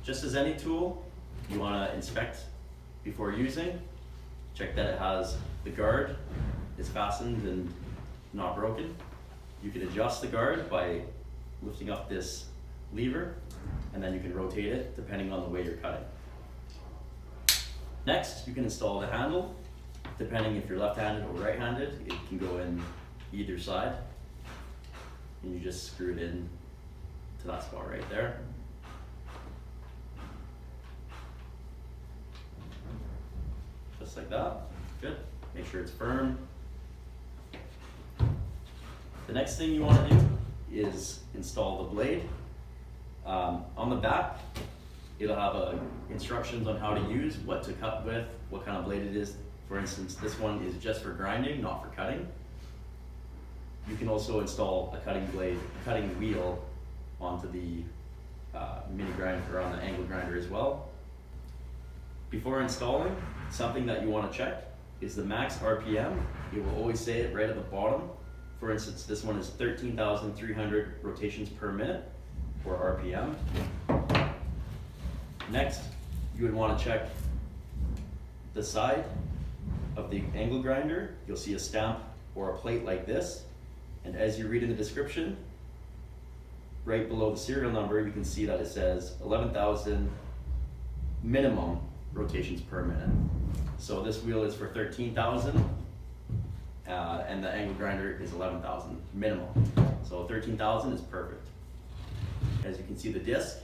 Just as any tool, you want to inspect before using. Check that it has the guard is fastened and not broken. You can adjust the guard by lifting up this lever, and then you can rotate it depending on the way you're cutting. Next, you can install the handle. Depending if you're left-handed or right-handed, it can go in either side. And you just screw it in to that spot right there. Just like that. Good. Make sure it's firm. The next thing you want to do is install the blade. On the back, it'll have instructions on how to use, what to cut with, what kind of blade it is. For instance, this one is just for grinding, not for cutting. You can also install a cutting wheel onto the mini grinder or on the angle grinder as well. Before installing, something that you want to check is the max RPM. It will always say it right at the bottom. For instance, this one is 13,300 rotations per minute, or RPM. Next, you would want to check the side of the angle grinder. You'll see a stamp or a plate like this. And as you read in the description, right below the serial number, you can see that it says 11,000 minimum rotations per minute. So this wheel is for 13,000, and the angle grinder is 11,000 minimum. So 13,000 is perfect. As you can see, the disc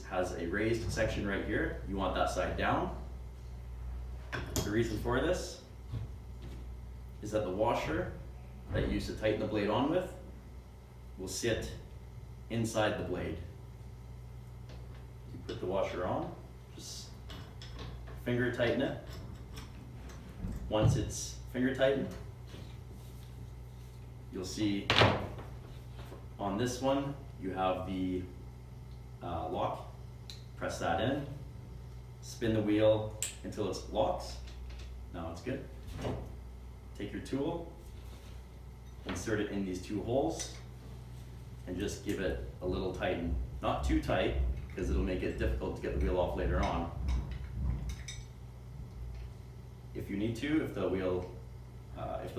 has a raised section right here. You want that side down. The reason for this is that the washer that you use to tighten the blade on with will sit inside the blade. You put the washer on, just finger tighten it. Once it's finger tightened, you'll see on this one you have the lock. Press that in, spin the wheel until it locks. Now it's good. Take your tool, insert it in these two holes, and just give it a little tighten. Not too tight, because it'll make it difficult to get the wheel off later on. If you need to, if the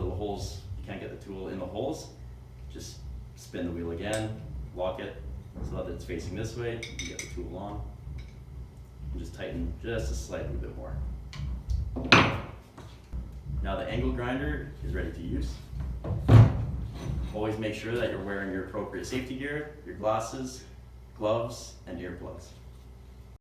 holes, you can't get the tool in the holes, just spin the wheel again, lock it so that it's facing this way, you get the tool on, and just tighten just a slightly bit more. Now the angle grinder is ready to use. Always make sure that you're wearing your appropriate safety gear, your glasses, gloves, and earplugs.